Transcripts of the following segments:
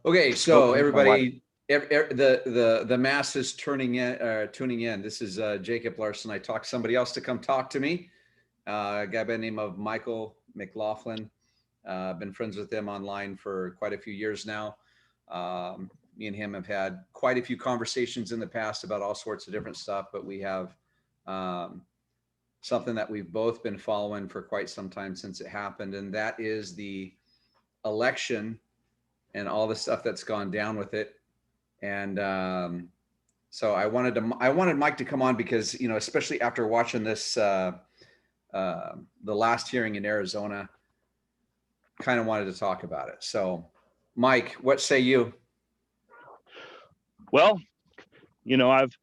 Okay, so Hopefully my wife. everybody, the mass is tuning in. This is Jacob Larson. I talked somebody else to come talk to me. A guy by the name of Michael McLaughlin. Been friends with him online for quite a few years now. Me and him have had quite a few conversations in the past about all sorts of different stuff, but we have something that we've both been following for quite some time since it happened, and that is the election and all the stuff that's gone down with it. And so I wanted Mike to come on because, you know, especially after watching this, the last hearing in Arizona, kind of wanted to talk about it. So Mike, what say you? Well, you know, I've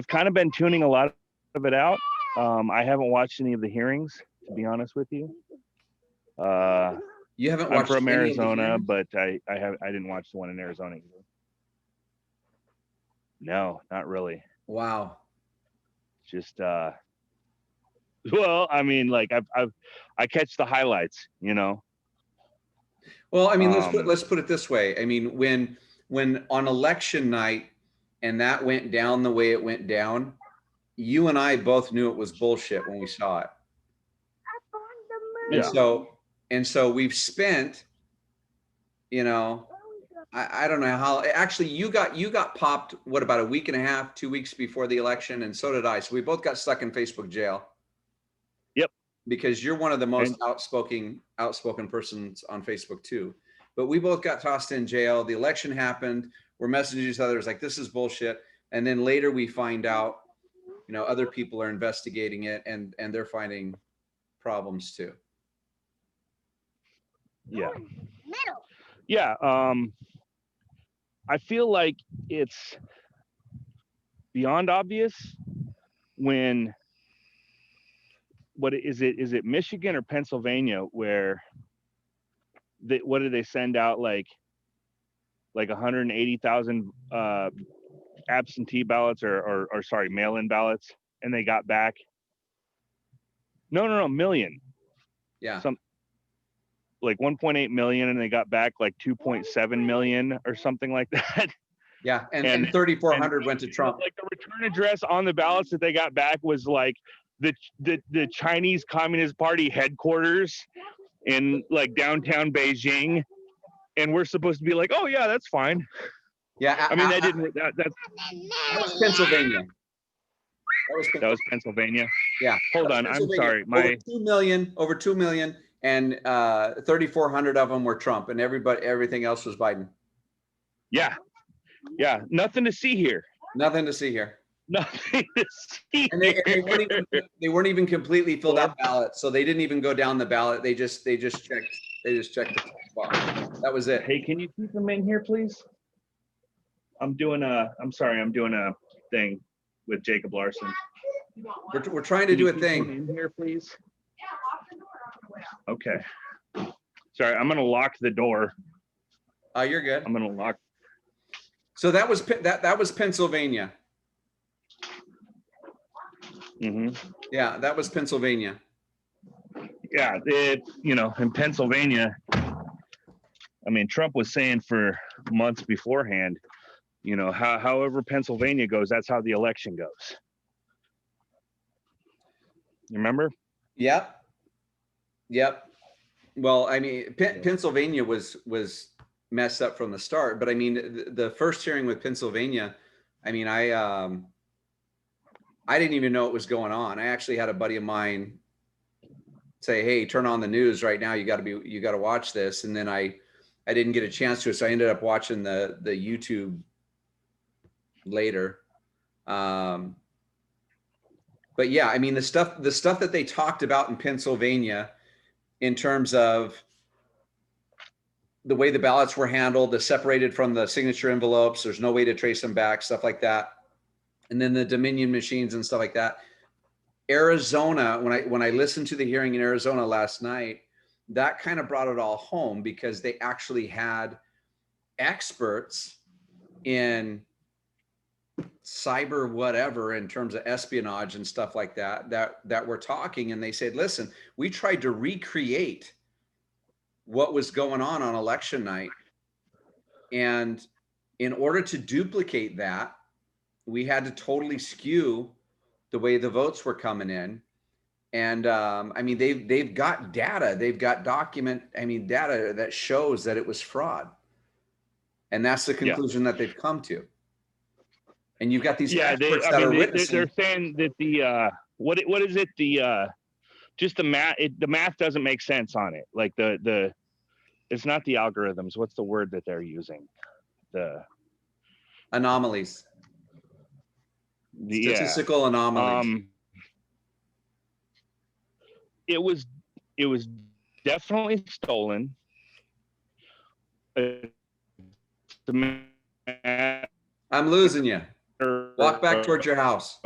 kind of been tuning a lot of it out. I haven't watched any of the hearings, to be honest with you. You haven't I'm watched from any of the Arizona, hearings? but I didn't watch the one in Arizona either. No, not really. Wow. Just well, I mean, like I catch the highlights, you know. Well, I mean, let's put it this way. I mean, when on election night and that went down the way it went down, you and I both knew it was bullshit when we saw it. And Yeah. so we've spent, you know, I don't know how. Actually, you got popped, what, about a week and a half, 2 weeks before the election, and so did I. So we both got stuck in Facebook jail. Yep. Because you're one of the most outspoken persons on Facebook too. But we both got tossed in jail. The election happened. We're messaging each other. It's like, this is bullshit. And then later we find out, you know, other people are investigating it and they're finding problems too. Yeah. Yeah. I feel like it's beyond obvious when, what is it? Is it Michigan or Pennsylvania where what did they send out, like 180,000 absentee ballots or sorry, mail-in ballots, and they got back million. Yeah. Like 1.8 million, and they got back like 2.7 million or something like that. Yeah, and 3,400 went to Trump. Like the return address on the ballots that they got back was like the Chinese Communist Party headquarters in like downtown Beijing, and we're supposed to be like, oh yeah, that's fine. Yeah, I mean that was Pennsylvania. That was Pennsylvania. Yeah. Hold on, I'm sorry. Over 2 million, and 3,400 of them were Trump, and everything else was Biden. Yeah. Yeah. Nothing to see here. Nothing to see here. Nothing to see. And they weren't even completely filled out ballots, so they didn't even go down the ballot. They just checked the box. That was it. Hey, can you keep them in here, please? I'm doing a thing with Jacob Larson. We're trying to do a thing. In here, please. Okay. Sorry, I'm gonna lock the door. You're good. I'm gonna lock. So that was Pennsylvania. Mm-hmm. Yeah, that was Pennsylvania. Yeah, in Pennsylvania, I mean, Trump was saying for months beforehand, you know, however Pennsylvania goes, that's how the election goes. You remember? Yep. Well, I mean, Pennsylvania was messed up from the start, but I mean, the first hearing with Pennsylvania, I mean, I didn't even know what was going on. I actually had a buddy of mine say, "Hey, turn on the news right now. You got to watch this." And then I didn't get a chance to, so I ended up watching the YouTube later. But yeah, I mean, the stuff that they talked about in Pennsylvania in terms of the way the ballots were handled, the separated from the signature envelopes, there's no way to trace them back, stuff like that. And then the Dominion machines and stuff like that. Arizona, when I listened to the hearing in Arizona last night, that kind of brought it all home because they actually had experts in cyber whatever in terms of espionage and stuff like that were talking, and they said, listen, we tried to recreate what was going on election night, And in order to duplicate that, we had to totally skew the way the votes were coming in. And I mean, they've got data, they've got data that shows that it was fraud. And that's the Yeah. conclusion that they've come to. And you've got these Yeah, experts that are witnessing. they're saying that the what is it, the just the math doesn't make sense on it. Like the it's not the algorithms. What's the word that they're using? The Anomalies. Statistical yeah. anomalies. It was definitely stolen. I'm losing you. Walk back towards your house.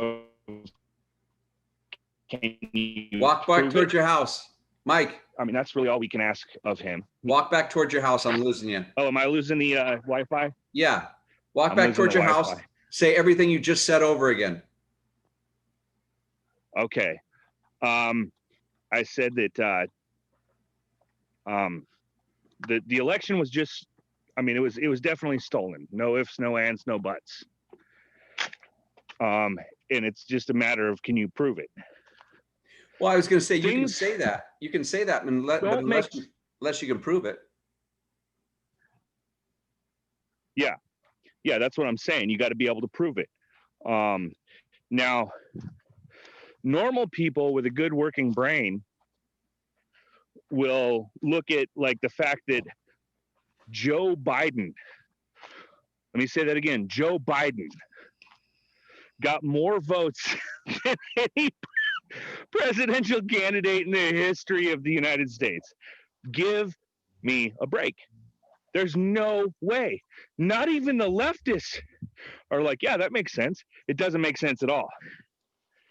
Walk back towards your house. Mike. I mean, that's really all we can ask of him. Walk back towards your house. I'm losing you. Oh, am I losing the Wi-Fi? Yeah. Walk back towards your house. Say everything you just said over again. Okay. I said that the election was just, I mean, it was definitely stolen. No ifs, no ands, no buts. And it's just a matter of, can you prove it? Well, I was going to say, you can say that. You can say that, but unless you can prove it. Yeah. Yeah, that's what I'm saying. You got to be able to prove it. Now, normal people with a good working brain will look at like the fact that Joe Biden, let me say that again, Joe Biden got more votes than any presidential candidate in the history of the United States. Give me a break. There's no way. Not even the leftists are like, yeah, that makes sense. It doesn't make sense at all.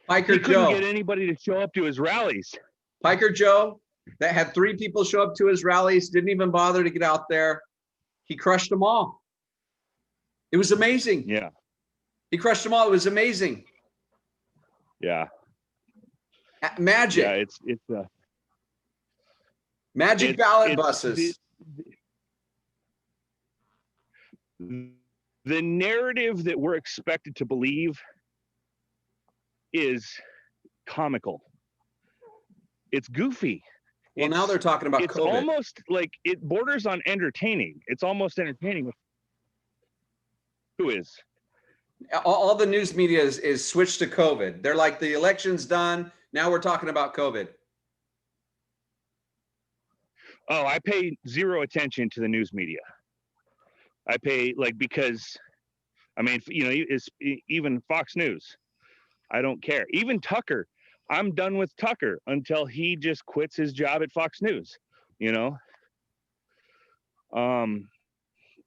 Piker Joe. He couldn't get anybody to show up to his rallies. Piker Joe, that had 3 people show up to his rallies, didn't even bother to get out there. He crushed them all. It was amazing. Yeah. He crushed them all. It was amazing. Yeah. Magic. Yeah, it's magic ballot buses. The narrative that we're expected to believe is comical. It's goofy. Well, now they're talking about it's COVID. It's almost like it borders on entertaining. It's almost entertaining. Who is? All the news media is switched to COVID. They're like, the election's done. Now we're talking about COVID. Oh, I pay zero attention to the news media. I pay because, I mean, you know, it's even Fox News. I don't care. Even Tucker. I'm done with Tucker until he just quits his job at Fox News. You know,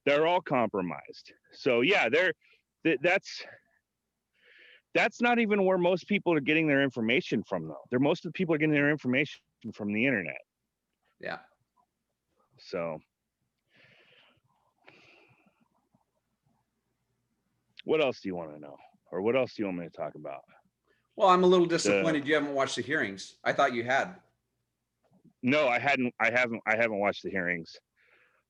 they're all compromised. So yeah, that's not even where most people are getting their information from, though. Most of the people are getting their information from the internet. Yeah. So what else do you want to know? Or what else do you want me to talk about? Well, I'm a little disappointed you haven't watched the hearings. I thought you had. No, I haven't watched the hearings.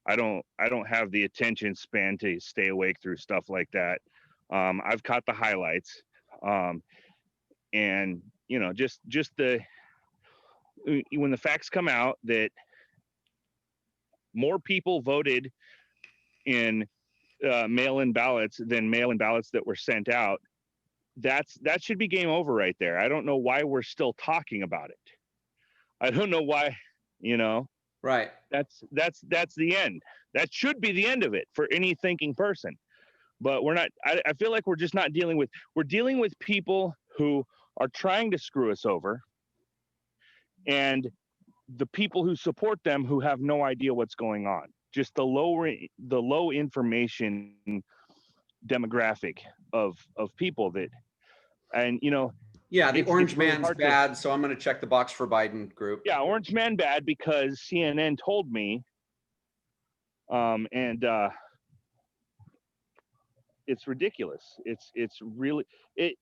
I don't have the attention span to stay awake through stuff like that. I've caught the highlights. And you know, just when the facts come out that more people voted in mail-in ballots than mail-in ballots that were sent out, that should be game over right there. I don't know why we're still talking about it. I don't know why, you know. Right. That's the end. That should be the end of it for any thinking person. But we're not. I feel like we're just not dealing with. We're dealing with people who are trying to screw us over, and the people who support them who have no idea what's going on. Just the low information demographic of people that, and you know. Yeah, the orange man's bad, so I'm going to check the box for Biden group. Yeah, orange man bad because CNN told me, and it's ridiculous. It's really it.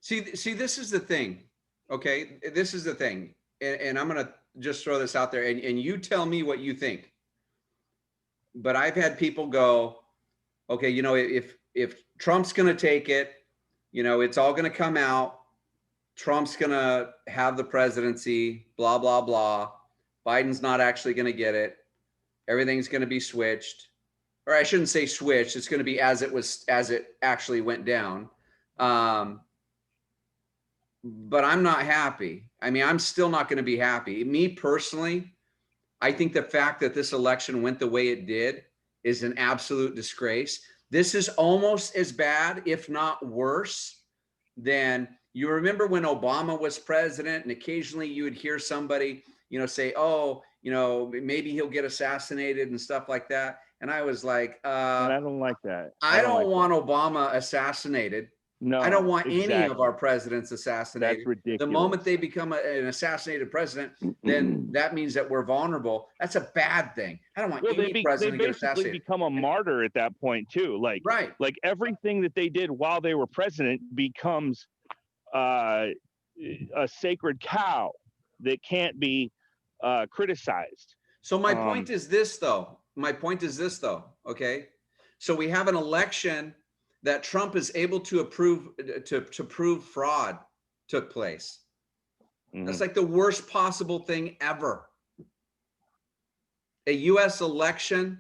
See, this is the thing. Okay, this is the thing, and I'm going to just throw this out there, and you tell me what you think. but I've had people go, okay, if Trump's going to take it, it's all going to come out. Trump's going to have the presidency, blah, blah, blah. Biden's not actually going to get it. Everything's going to be switched. Or I shouldn't say switched. It's going to be as it actually went down. But I'm not happy. I mean, I'm still not going to be happy. Me personally, I think the fact that this election went the way it did is an absolute disgrace. This is almost as bad, if not worse, than you remember when Obama was president, and occasionally you would hear somebody, say, oh, maybe he'll get assassinated and stuff like that. And I was like, and I don't like that. I don't want Obama assassinated. No, I don't want exactly. any of our presidents assassinated. That's ridiculous. The moment they become an assassinated president, then that means that we're vulnerable. That's a bad thing. I don't want any president to get assassinated. They basically become a martyr at that point too. Like, right. Like everything that they did while they were president becomes a sacred cow that can't be criticized. So my point is this, though. Okay. So we have an election that Trump is able to prove fraud took place. Mm-hmm. That's like the worst possible thing ever. A U.S. election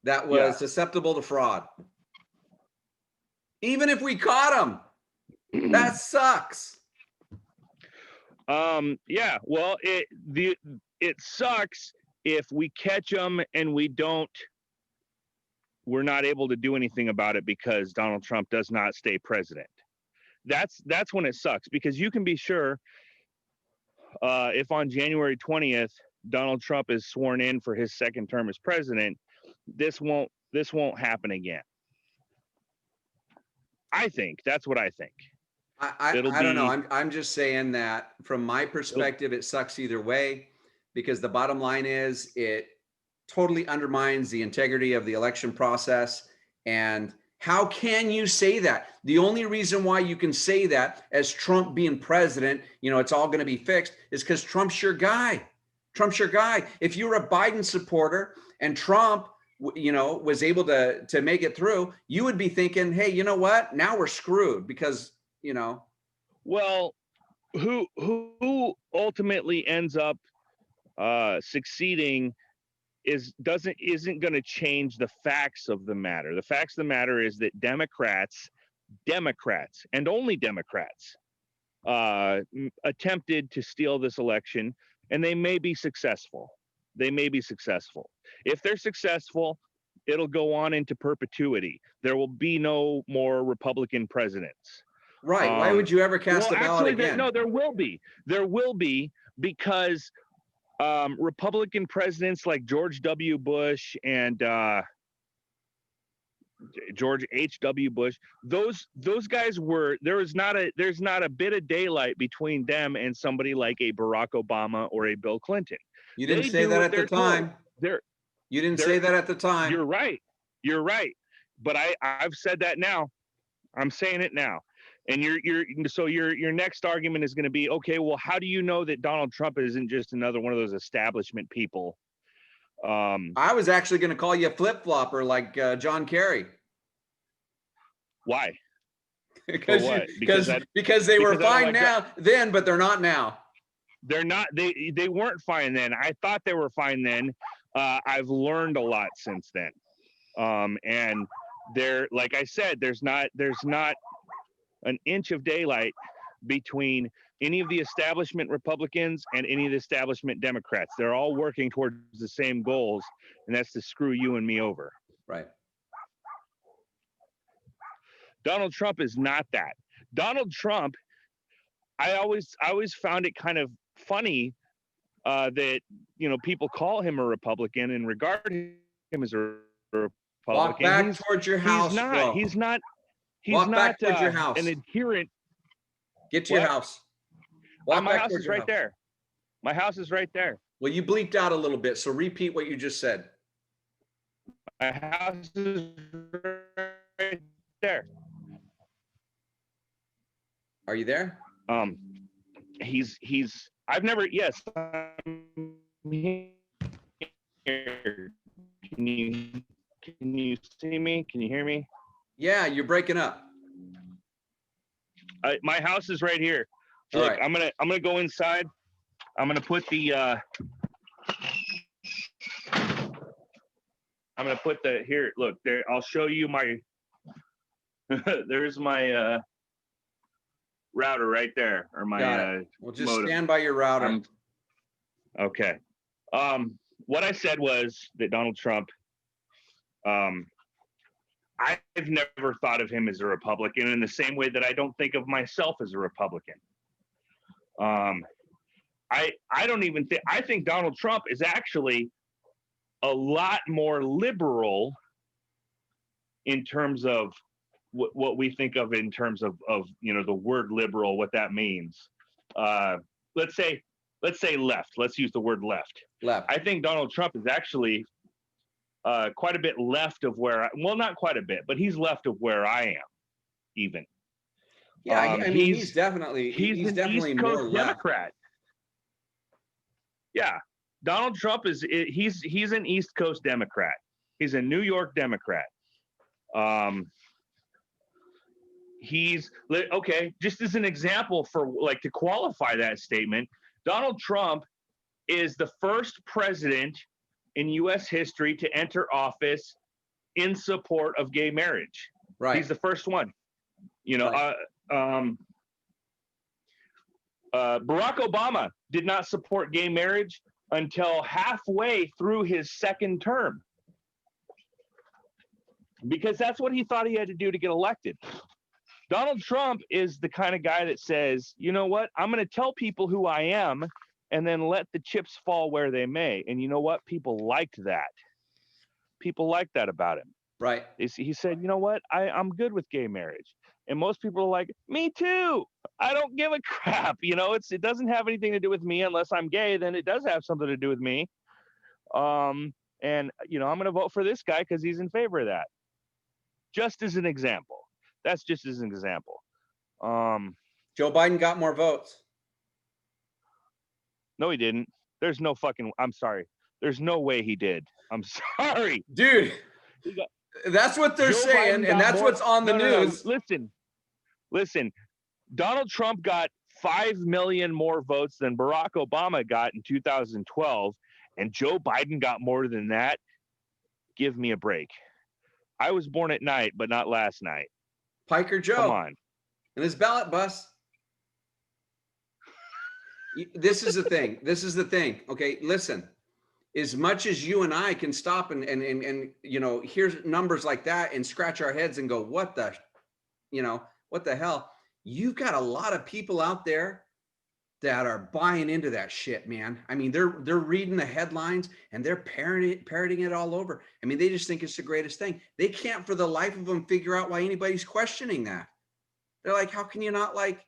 that was susceptible to fraud. Even if we caught him, that sucks. Yeah. Well, it sucks if we catch them and we're not able to do anything about it because Donald Trump does not stay president. That's when it sucks, because you can be sure if on January 20th Donald Trump is sworn in for his second term as president, this won't happen again. I think that's what I think. I don't know. I'm just saying that from my perspective, it sucks either way, because the bottom line is it totally undermines the integrity of the election process. And how can you say that? The only reason why you can say that as Trump being president, it's all going to be fixed, is because Trump's your guy. Trump's your guy. If you're a Biden supporter and Trump, was able to make it through, you would be thinking, hey, you know what? Now we're screwed because, Well, who ultimately ends up succeeding isn't going to change the facts of the matter. The facts of the matter is that Democrats, and only Democrats, attempted to steal this election, and they may be successful. If they're successful, it'll go on into perpetuity. There will be no more Republican presidents. Right. Why would you ever cast a ballot again? There will be. There will be, because Republican presidents like George W. Bush and George H.W. Bush, those guys there's not a bit of daylight between them and somebody like a Barack Obama or a Bill Clinton. You didn't say that at the time. You didn't say that at the time. You're right. But I've said that now. I'm saying it now. And your next argument is going to be, okay, well, how do you know that Donald Trump isn't just another one of those establishment people? I was actually going to call you a flip-flopper like John Kerry. Why? Because they were fine then, but they're not now. They're not. They weren't fine then. I thought they were fine then. I've learned a lot since then. And like I said, there's not an inch of daylight between any of the establishment Republicans and any of the establishment Democrats. They're all working towards the same goals, and that's to screw you and me over. Right. Donald Trump is not that. Donald Trump, I always found it kind of funny that people call him a Republican and regard him as a Republican. Walk back towards your house. He's not. Walk back towards your house. An adherent. Get to your house. My house is right there. My house is right there. Well, you bleeped out a little bit, so repeat what you just said. My house is right there. Are you there? I've never, yes, I'm here. Can you see me? Can you hear me? Yeah, you're breaking up. My house is right here. So look, right. I'm gonna go inside. I'm gonna put the here. Look there. I'll show you my. There's my router right there, or my Well, just modem. stand by your router. Okay. What I said was that Donald Trump. I've never thought of him as a Republican in the same way that I don't think of myself as a Republican. I don't even think, I think Donald Trump is actually a lot more liberal in terms of what we think of in terms of the word liberal, what that means. Let's say left. Let's use the word left. Left. I think Donald Trump is actually quite a bit left of where, not quite a bit, but he's left of where I am, even. Yeah, I mean, he's definitely an definitely East Coast more Democrat. left. Yeah, Donald Trump he's an East Coast Democrat. He's a New York Democrat. He's okay. Just as an example for to qualify that statement, Donald Trump is the first president in U.S. history to enter office in support of gay marriage. Right. He's the first one. Right. Barack Obama did not support gay marriage until halfway through his second term, because that's what he thought he had to do to get elected. Donald Trump is the kind of guy that says, you know what, I'm going to tell people who I am and then let the chips fall where they may. And you know what? People liked that. People liked that about him. Right. He said, you know what? I'm good with gay marriage. And most people are like, me too. I don't give a crap. It doesn't have anything to do with me unless I'm gay. Then it does have something to do with me. And, I'm going to vote for this guy because he's in favor of that. Just as an example. That's just as an example. Joe Biden got more votes. No, he didn't. There's no fucking, I'm sorry. There's no way he did. I'm sorry. Dude, that's what they're saying, and that's what's on the news. No. Listen. Donald Trump got 5 million more votes than Barack Obama got in 2012, and Joe Biden got more than that. Give me a break. I was born at night, but not last night. Piker Joe. Come on. And his ballot bus. This is the thing. Okay, listen. As much as you and I can stop and hear numbers like that and scratch our heads and go, what the hell? You've got a lot of people out there that are buying into that shit, man. I mean, they're reading the headlines and they're parroting it all over. I mean, they just think it's the greatest thing. They can't for the life of them figure out why anybody's questioning that. They're like, how can you not like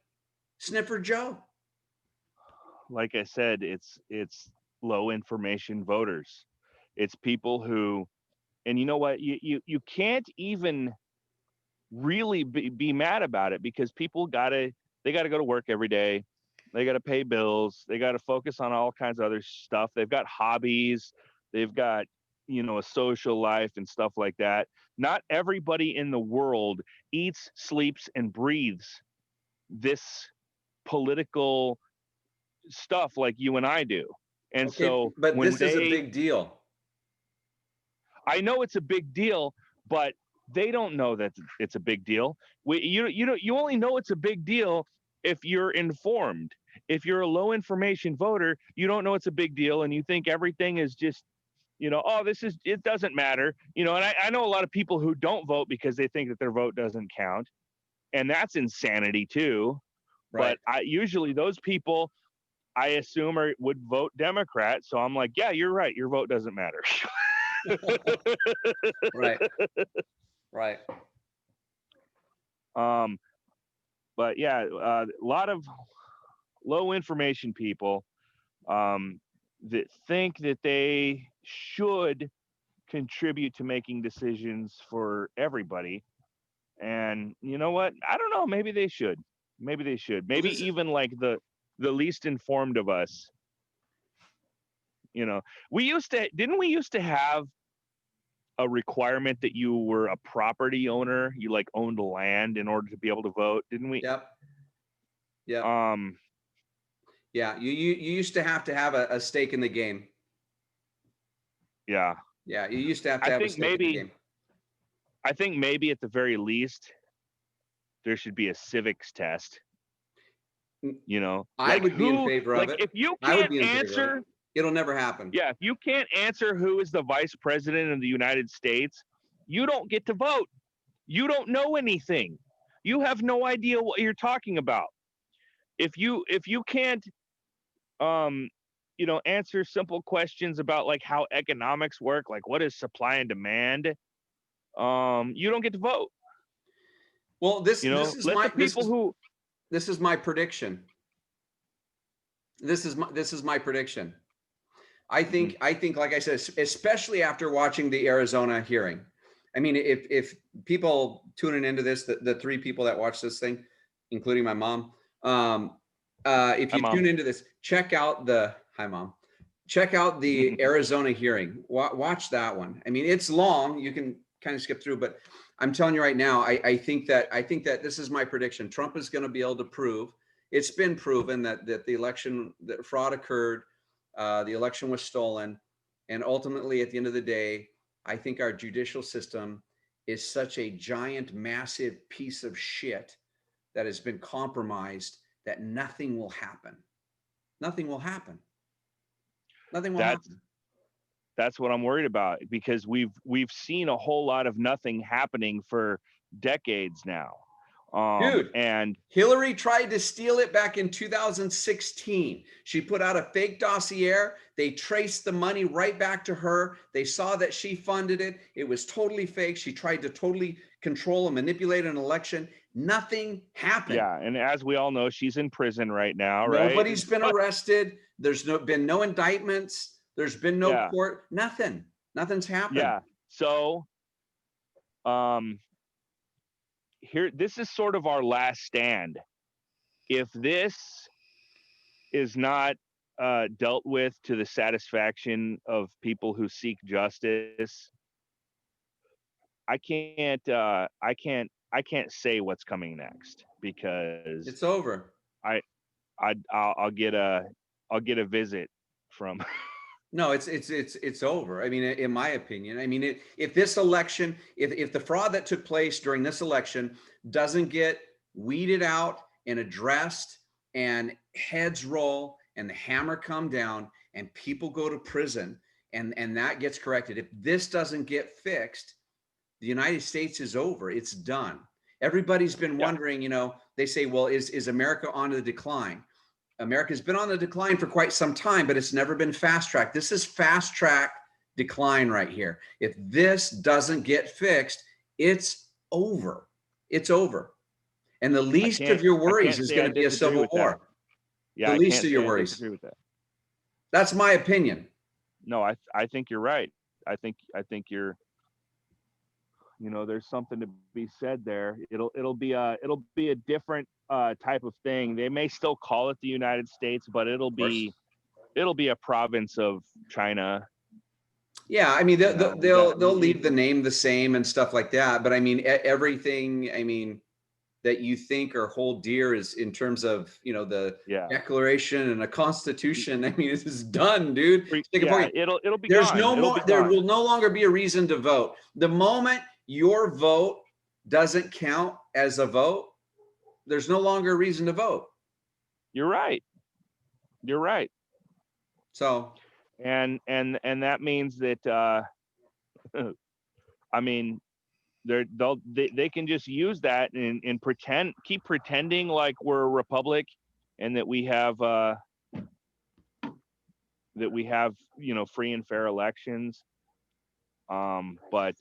Sniffer Joe? Like I said, it's low information voters. It's people who, and you know what, you can't even really be mad about it, because people gotta go to work every day. They got to pay bills. They got to focus on all kinds of other stuff. They've got hobbies. They've got, a social life and stuff like that. Not everybody in the world eats, sleeps, and breathes this political stuff like you and I do. And okay, so, but this is a big deal. I know it's a big deal, but they don't know that it's a big deal. You only know it's a big deal if you're informed. If you're a low information voter, you don't know it's a big deal, and you think everything is just, it doesn't matter. And I know a lot of people who don't vote because they think that their vote doesn't count, and that's insanity too. Right. But usually those people, I assume, would vote Democrat. So I'm like, yeah, you're right. Your vote doesn't matter. Right. Right. But yeah, a lot of low information people that think that they should contribute to making decisions for everybody. And you know what? I don't know. Maybe they should. Maybe even like the least informed of us. We used to have a requirement that you were a property owner. You like owned land in order to be able to vote, didn't we? Yep. Yep. Yeah. You used to have a stake in the game. Yeah. Yeah. You used to have a stake in the game. I think maybe at the very least, there should be a civics test. You know, I would be in favor of it. If you I would can't be in favor of answer, it. It'll never happen. yeah, if you can't answer who is the vice president of the United States, you don't get to vote. You don't know anything. You have no idea what you're talking about. If you can't you know, answer simple questions about like how economics work, like what is supply and demand, you don't get to vote. Well, this is my prediction. This is my prediction. I think like I said, especially after watching the Arizona hearing. I mean, if people tuning into this, the three people that watch this thing, including my mom, if you tune into this, check out the Arizona hearing. Watch that one. I mean, it's long. You can kind of skip through, but I'm telling you right now, I think that this is my prediction. Trump is going to be able to prove, it's been proven that the election, that fraud occurred, the election was stolen, and ultimately at the end of the day, I think our judicial system is such a giant, massive piece of shit that has been compromised that nothing will happen. Nothing will happen. Nothing will happen. That's what I'm worried about, because we've seen a whole lot of nothing happening for decades now. Dude, and Hillary tried to steal it back in 2016. She put out a fake dossier. They traced the money right back to her. They saw that she funded it. It was totally fake. She tried to totally control and manipulate an election. Nothing happened. Yeah, and as we all know, she's in prison right now, right? Nobody's been arrested. There's been no indictments. There's been no court. Nothing. Nothing's happened. Yeah. So, this is sort of our last stand. If this is not dealt with to the satisfaction of people who seek justice, I can't say what's coming next, because it's over. I'll get a visit from. No, it's over. I mean, in my opinion, I mean, if this election, if the fraud that took place during this election doesn't get weeded out and addressed, and heads roll and the hammer come down and people go to prison, and that gets corrected, if this doesn't get fixed, the United States is over. It's done. Everybody's been wondering, you know, they say, well, is America on the decline? America's been on the decline for quite some time, but it's never been fast tracked. This is fast track decline right here. If this doesn't get fixed, it's over. It's over. And the least of your worries is going to be a civil war. Yeah, the least of your worries. Disagree with that. That's my opinion. No, I think you're right. I think you're, you know, there's something to be said there. It'll be a different type of thing. They may still call it the United States, but it'll be a province of China. Yeah, I mean, they'll leave the name the same and stuff like that. But I mean, everything, I mean, that you think or hold dear is in terms of, you know, the Declaration and a Constitution. I mean, this is done, dude. It'll be There's gone. no more. There will no longer be a reason to vote. The moment your vote doesn't count as a vote, there's no longer a reason to vote. You're right. You're right. So, and that means that I mean, they can just use that and keep pretending like we're a republic, and that we have you know, free and fair elections. But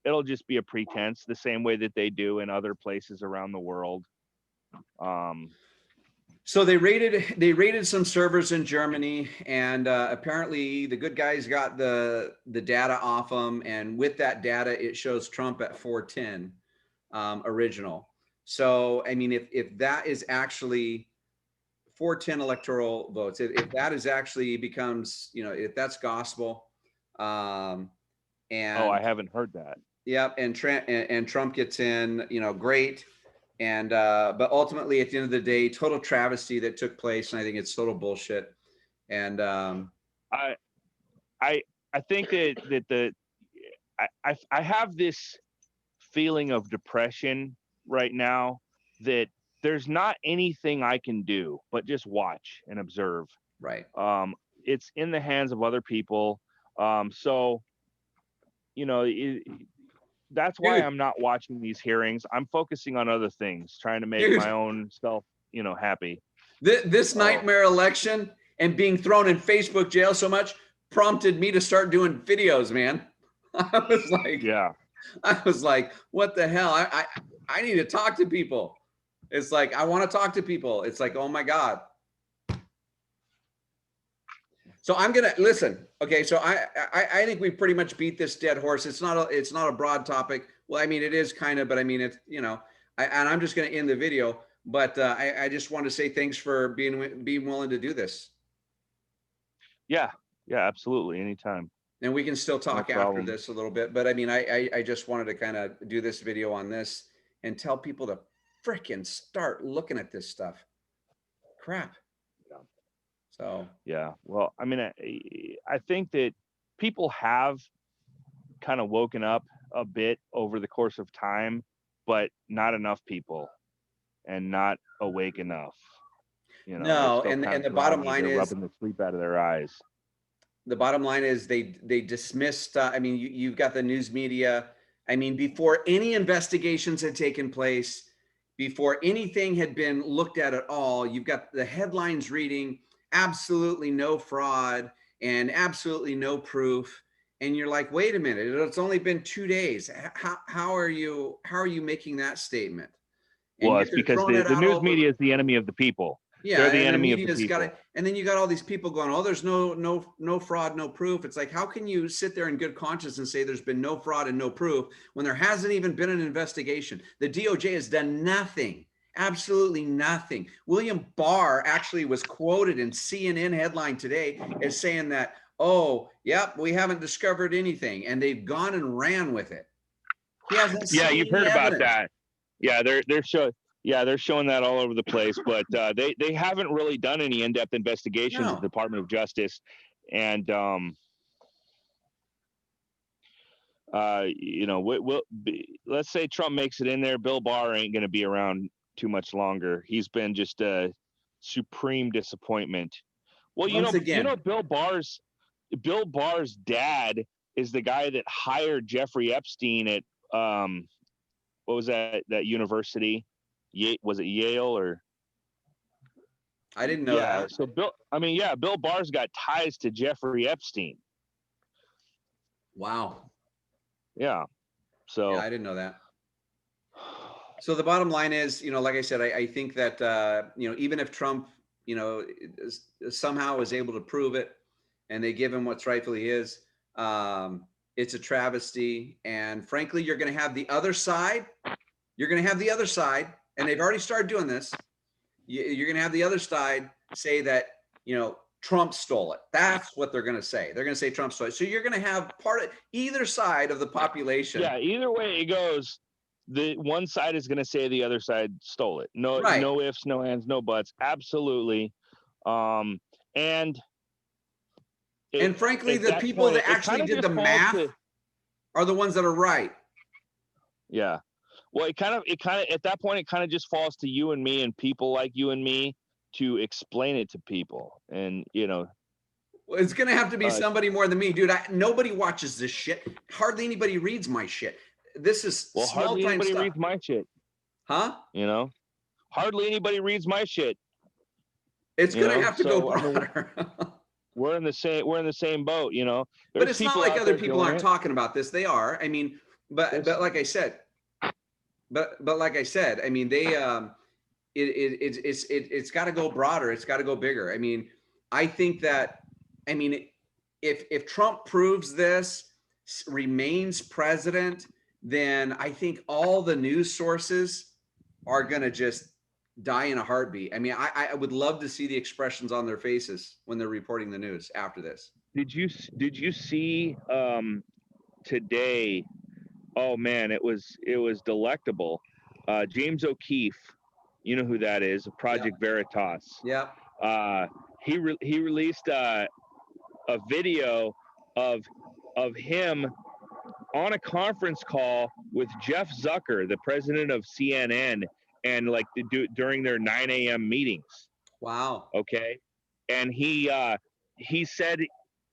it'll just be a pretense, the same way that they do in other places around the world. So they raided some servers in Germany, and apparently the good guys got the data off them, and with that data, it shows Trump at 410 original. So I mean, if that is actually 410 electoral votes, if that is actually becomes, you know, if that's gospel, And Oh, I haven't heard that. yep, and Trump gets in, great. And but ultimately, at the end of the day, total travesty that took place, and I think it's total bullshit. And I I I think I have this feeling of depression right now that there's not anything I can do but just watch and observe. right, It's in the hands of other people. So you know, that's why dude, I'm not watching these hearings. I'm focusing on other things, trying to make dude, my own self, happy. this Oh, nightmare election and being thrown in Facebook jail so much prompted me to start doing videos, man. I was like, yeah. what the hell? I need to talk to people. It's like I want to talk to people. It's like, oh my God. So I'm gonna listen. Okay, so I think we pretty much beat this dead horse. It's not a broad topic. Well, I mean it is kind of, but I mean it's and I'm just gonna end the video. But I just want to say thanks for being willing to do this, Yeah. Yeah, absolutely. Anytime. and we can still No talk after problem. this a little bit. But I mean I just wanted to kind of do this video on this and tell people to freaking start looking at this stuff. Crap. Yeah. So Yeah. Well, I mean, I think that people have kind of woken up a bit over the course of time, but not enough people and not awake enough. They're no, still and kind and of the bottom groggy. line They're is rubbing the sleep out of their eyes. they dismissed. I mean, you've got the news media. I mean, before any investigations had taken place, before anything had been looked at all, you've got the headlines reading absolutely no fraud and absolutely no proof. And you're like, wait a minute, it's only been 2 days. How are you making that statement? And Well, yet it's they're because throwing the, it the out news all over. media is the enemy of the people. Yeah, They're the and the enemy of the media's got it, people. and then you got all these people going, "Oh, there's no fraud, no proof." It's like, how can you sit there in good conscience and say there's been no fraud and no proof when there hasn't even been an investigation? The DOJ has done nothing, absolutely nothing. William Barr actually was quoted in CNN headline today as saying that, "Oh, yep, we haven't discovered anything," and they've gone and ran with it. He hasn't Yeah, seen you've any heard about evidence. that. Yeah, they're showing that all over the place, but they haven't really done any in-depth investigations at No. the Department of Justice, and let's say Trump makes it in there, Bill Barr ain't going to be around too much longer. He's been just a supreme disappointment. Well, Once again, Bill Barr's dad is the guy that hired Jeffrey Epstein at what was that university? Was it Yale or? I didn't know Yeah. that. So Bill Barr's got ties to Jeffrey Epstein. Wow. Yeah. Yeah, So I didn't know that. So the bottom line is, like I said, I think that, even if Trump, somehow is able to prove it and they give him what's rightfully his, it's a travesty. And frankly, you're going to have the other side. You're going to have the other side, and they've already started doing this. You're going to have the other side say that, Trump stole it. That's what they're going to say. They're going to say Trump stole it. So you're going to have part of either side of the population. yeah, either way it goes, the one side is going to say the other side stole it. No, Right. no ifs, no ands, no buts. Absolutely. And And frankly, at the that people point, that it actually kind of did the just falls math to, are the ones that are right. yeah. Well, it kind of at that point it kind of just falls to you and me and people like you and me to explain it to people, and Well, it's going to have to be somebody more than me, dude. Nobody watches this shit. Hardly anybody reads my shit. This is well, small hardly time anybody stuff. reads my shit. Huh? Hardly anybody reads my shit. It's going to have to go So broader. we're in the same boat. But There's it's not people like out other there people doing aren't it. talking about this. They are. I mean, but like I said, like I said, I mean, it's got to go broader. It's got to go bigger. I mean, I think that, I mean, if Trump proves this, remains president, then I think all the news sources are going to just die in a heartbeat. I mean, I would love to see the expressions on their faces when they're reporting the news after this. Did you see today. Oh man, it was delectable. James O'Keefe, you know who that is, Project Veritas. Yeah. He released a video of him on a conference call with Jeff Zucker, the president of CNN, and like during their 9 a.m. meetings. Wow. Okay, and he said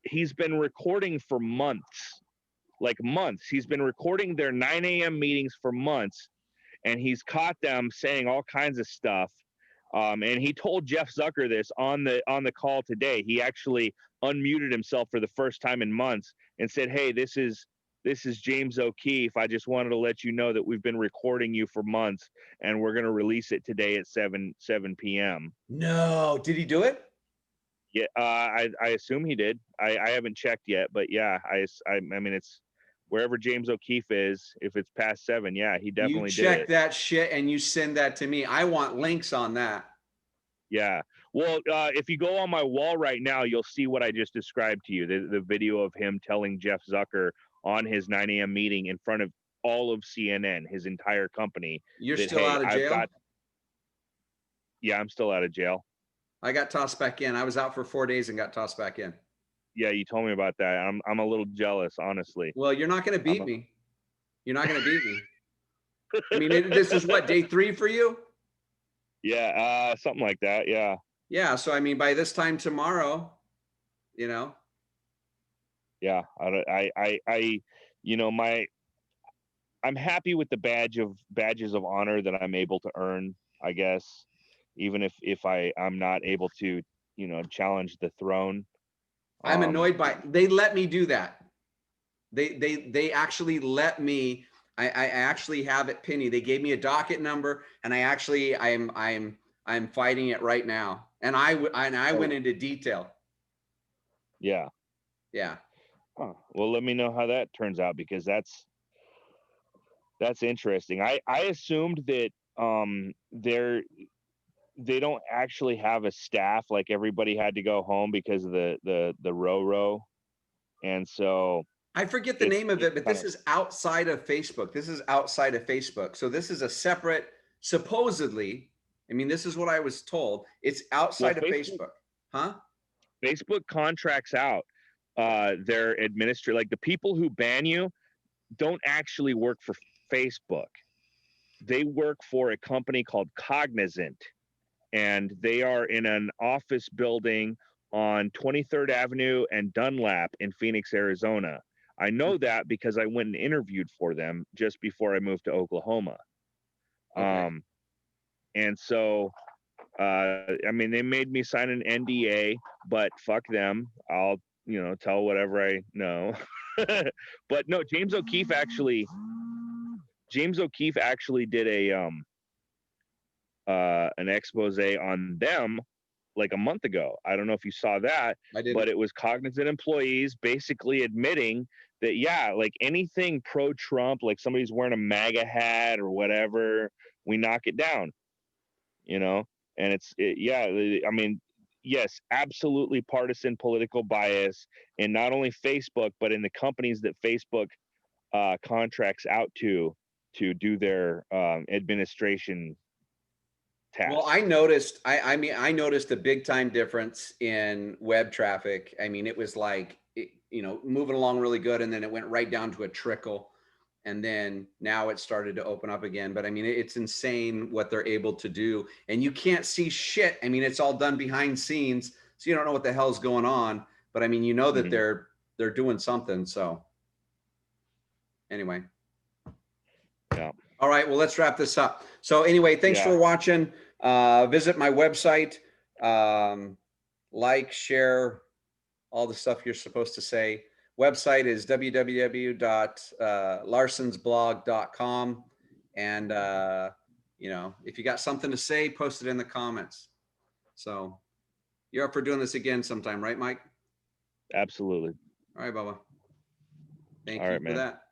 he's been recording for months, like months. He's been recording their 9 a.m. meetings for months, and he's caught them saying all kinds of stuff. And he told Jeff Zucker this on the call today. He actually unmuted himself for the first time in months and said, "Hey, this is James O'Keefe. I just wanted to let you know that we've been recording you for months, and we're going to release it today at 7 p.m." No, did he do it? Yeah, I assume he did. I haven't checked yet, but yeah, I mean, it's wherever James O'Keefe is. If it's past 7, yeah, he definitely You check did it. that shit and you send that to me. I want links on that. Yeah. Well, if you go on my wall right now, you'll see what I just described to you. The video of him telling Jeff Zucker on his 9 a.m. meeting in front of all of CNN, his entire company. You're that, still hey, out of jail? Yeah, I'm still out of jail. I got tossed back in. I was out for 4 days and got tossed back in. Yeah, you told me about that. I'm a little jealous, honestly. Well, you're not going to beat me. You're not going to beat me. I mean, this is what, day 3 for you? Yeah, something like that. Yeah. Yeah. So, I mean, by this time tomorrow, you know. Yeah. You know, I'm happy with the badges of honor that I'm able to earn, I guess, even if I'm not able to, you know, challenge the throne. I'm annoyed by they let me do that. They actually let me. I actually have it, Penny. They gave me a docket number, and I'm fighting it right now. And I went into detail. Yeah. Yeah. Huh. Well, let me know how that turns out, because that's interesting. I assumed that they don't actually have a staff, like everybody had to go home because of the row, and so I forget the name of it, but this is outside of Facebook. This is outside of Facebook. So this is a separate, supposedly, I mean, this is what I was told. It's outside of Facebook. Huh? Facebook contracts out their administrator, like the people who ban you don't actually work for Facebook. They work for a company called Cognizant, and they are in an office building on 23rd Avenue and Dunlap in Phoenix, Arizona. I know that because I went and interviewed for them just before I moved to Oklahoma. Okay. And so, I mean, they made me sign an NDA, but fuck them. I'll, you know, tell whatever I know. But no, James O'Keefe actually did an expose on them like a month ago. I don't know if you saw that, but it was Cognizant employees basically admitting that, yeah, like anything pro-Trump, like somebody's wearing a MAGA hat or whatever, we knock it down, you know? And yeah, I mean, yes, absolutely partisan political bias in not only Facebook, but in the companies that Facebook contracts out to do their administration tasks. Well, I noticed, I mean, I noticed a big time difference in web traffic. I mean, it was like, you know, moving along really good. And then it went right down to a trickle. And then now it started to open up again. But I mean, it's insane what they're able to do. And you can't see shit. I mean, it's all done behind scenes. So you don't know what the hell's going on. But I mean, you know that they're doing something. So anyway. Yeah. All right, well, let's wrap this up. So anyway, thanks for watching. Visit my website, like, share, all the stuff you're supposed to say. Website is www.larsonsblog.com. And, you know, if you got something to say, post it in the comments. So you're up for doing this again sometime, right, Mike? Absolutely. All right, Bubba. Thank you for man. that.